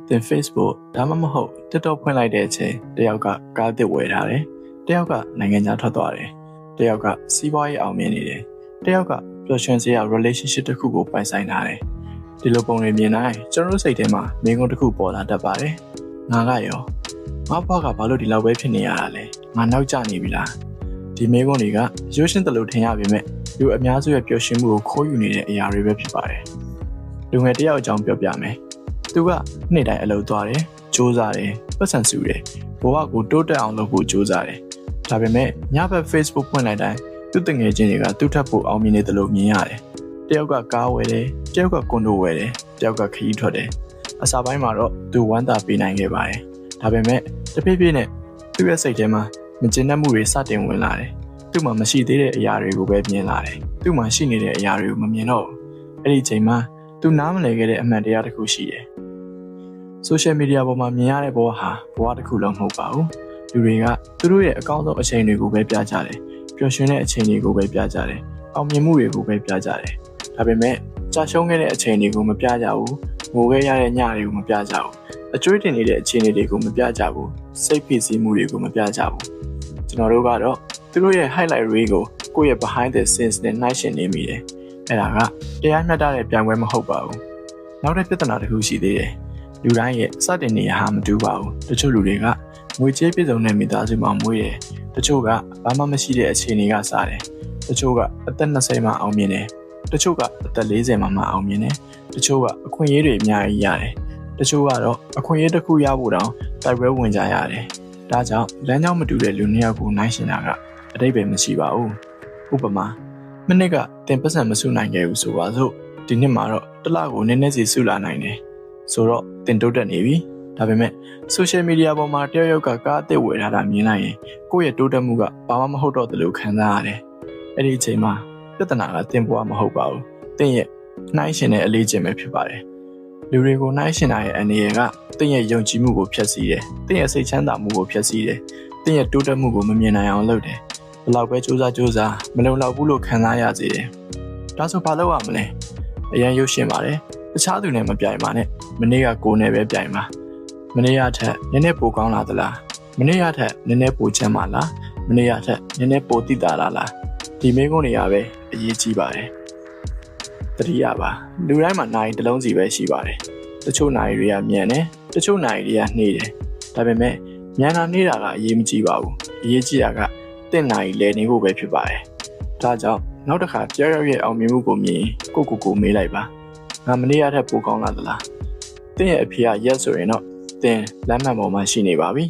သင် Facebook ဒါမှမဟုတ် TikTok ဖွင့်လိုက်တဲ့အချိန်တယောက်ကကားသစ်ဝယ်ထားတယ်တယောက်ကနိုင်ငံခြားထွက်သွားတယ်တယောက်ကစီးပွားရေးအောင်မြင်နေတယ်တယောက်ကပျော်ရွှင်စရာ relationship တစ်ခုကိုပိုင်ဆိုင်ထားတယ်ဒီလိုပုံတွေမြင်တိုင်းကျွန်တော်တို့စိတ်ထဲမှာမိကုန်းတစ်ခုပေါ်လာတတ်ပါတယ်ငါကရောငါဘွားကဘာလို့ဒီလောက်ပဲဖြစ်နေရတာလဲငါနောက်ကျနေပြီလားဒီမိကုန်းတွေကရိုးရှင်းတယ်လို့ထင်ရပေမဲ့လူအများစုရဲ့ပျော်ရွှင်မှုကိုခိုးယူနေတဲ့အရာတွေပဲဖြစ်ပါတယ်လူငယ်တယောက်အကြောင်းပြောပြမယ်သူကနေ့တိုင်းအလုပ်သွားတယ်စူးစမ်းတယ်ပတ်စံစုတယ်ဘဝကိုတိုးတက်အောင်လုပ်ဖို့စူးစမ်းတယ်ဒါပေမဲ့ညဘက် Facebook ဖွင့်လိုက်တိုင်းသူတငယ်ချင်းတွေကသူ့ထပ်ဖို့အောင်မြင်နေတယ်လို့မြင်ရတယ်တယောက်ကကားဝယ်တယ်တယောက်ကကွန်ဒိုဝယ်တယ်တယောက်ကခရီးထွက်တယ်အစားပိုင်းမှာတော့သူဝမ်းသာပေးနိုင်ခဲ့ပါတယ်ဒါပေမဲ့တဖြည်းဖြည်းနဲ့သူ့ရဲ့စိတ်ထဲမှာမကျေနပ်မှုတွေစတင်ဝင်လာတယ်သူ့မှာမရှိသေးတဲ့အရာတွေကိုပဲမြင်လာတယ်သူ့မှာရှိနေတဲ့အရာတွေကိုမမြင်တော့ဘူးအဲ့ဒီအချိန်မှာသူနားမလည်ခဲ့တဲ့အမှန်တရားတစ်ခုရှိတယ်social media ပေါ်မှာမြင်ရတဲ့ဘဝဟာဘဝတစ်ခုလုံးမဟုတ်ပါဘူးလူတွေကသူတို့ရဲ့အကောင်းဆုံးအချိန်တွေကိုပဲပြကြတယ်ပျော်ရွှင်တဲ့အချိန်တွေကိုပဲပြကြတယ်အောင်မြင်မှုတွေကိုပဲပြကြတယ်ဒါပေမဲ့ကြာရှုံးခဲ့တဲ့အချိန်တွေကိုမပြကြဘူးငိုခဲ့ရတဲ့ညတွေကိုမပြကြဘူးအကျွေးတင်နေတဲ့အချိန်တွေကိုမပြကြဘူးစိတ်ဖိစီးမှုတွေကိုမပြကြဘူးကျွန်တော်တို့ကတော့သူတို့ရဲ့ highlight reel ကိုကိုယ့်ရဲ့ behind the scenes နဲ့နှိုင်းယှဉ်နေမိတယ်အဲ့ဒါကတရားမျှတတဲ့ပြိုင်ပွဲမဟုတ်ပါဘူးနောက်တဲ့ပြဿနာတစ်ခုရှိသေးတယ်လူတိုင်းရဲ့စတင်နေရဟာမတူပါဘူးတချို့လူတွေကငွေကြေးပြည့်စုံတဲ့မိသားစုမှာမွေးတယ်တချို့ကဘာမှမရှိတဲ့အခြေအနေကစားတယ်တချို့ကအသက်20မှာအောင်မြင်တယ်တချို့ကအသက်40မှာမှအောင်မြင်တယ်တချို့ကအခွင့်အရေးတွေအများကြီးရတယ်တချို့ကတော့အခွင့်အရေးတစ်ခုရဖို့တောင်တိုက်ပွဲဝင်ကြရတယ်ဒါကြောင့်လမ်းကြောင်းမတူတဲ့လူနှစ်ယောက်ကိုနိုင်ရှင်တာကအတိတ်ပဲမရှိပါဘူးဥပမာမနစ်ကတင်ပတ်စံမစုနိုင်ခဲ့ဘူးဆိုပါစို့ဒီနှစ်မှာတော့တစ်လကိုနည်းနည်းစီစုလာနိုင်တယ်ဆိုတော့တင်တိုးတက်နေပြီဒါပေမဲ့ social media ပေါ်မှာတယောက်ယောက်ကကားအသစ်ဝယ်ထားတာမြင်လိုက်ရင်ကိုယ့်ရဲ့တိုးတက်မှုကဘာမှမဟုတ်တော့တယ်လို့ခံစားရတယ်အဲ့ဒီအချိန်မှာပြဿနာကတင်ပေါ်မဟုတ်ပါဘူးတင်ရဲ့နှိုင်းရှင်တဲ့အလေးချိန်ပဲဖြစ်ပါတယ်လူတွေကိုနှိုင်းရှင်တာရဲ့အနေရကတင်ရဲ့ယုံကြည်မှုကိုဖျက်ဆီးတယ်တင်ရဲ့စိတ်ချမ်းသာမှုကိုဖျက်ဆီးတယ်တင်ရဲ့တိုးတက်မှုကိုမမြင်နိုင်အောင်လုပ်တယ်ဘယ်လောက်ပဲစူးစမ်းမလုံလောက်ဘူးလို့ခံစားရစေတယ်ဒါဆိုဘာလုပ်ရမလဲအရင်ရုပ်ရှင်ပါတယ်တခြားသူနဲ့မပြိုင်ပါနဲ့မနေ့ကကိုယ်နဲ့ပဲပြိုင်ပါမနေ့ကထက်နည်းနည်းပိုကောင်းလာသလားမနေ့ကထက်နည်းနည်းပိုချမ်းသာလားမနေ့ကထက်နည်းနည်းပိုသိတာလားဒီမိကုန်းတွေကပဲအရေးကြီးပါတယ်တတိယပါလူတိုင်းမှာနိုင်တစ်လုံးစီပဲရှိပါတယ်တချို့နိုင်တွေကမြန်တယ်တချို့နိုင်တွေကနှေးတယ်ဒါပေမဲ့မြန်တာနှေးတာကအရေးမကြီးပါဘူးအရေးကြီးတာကတင့်နိုင်လဲနေဖို့ပဲဖြစ်ပါတယ်ဒါကြောင့်နောက်တစ်ခါတယောက်ရဲ့အောင်မြင်မှုကိုမြင်ကိုမေးလိုက်ပါငါမနေ့ကထက်ပိုကောင်းလာသလားတင့်ရဲ့အဖေကရက်ဆိုရင်တော့တင်လမ်းမှန်ပေါ်မှာရှိနေပါပြီ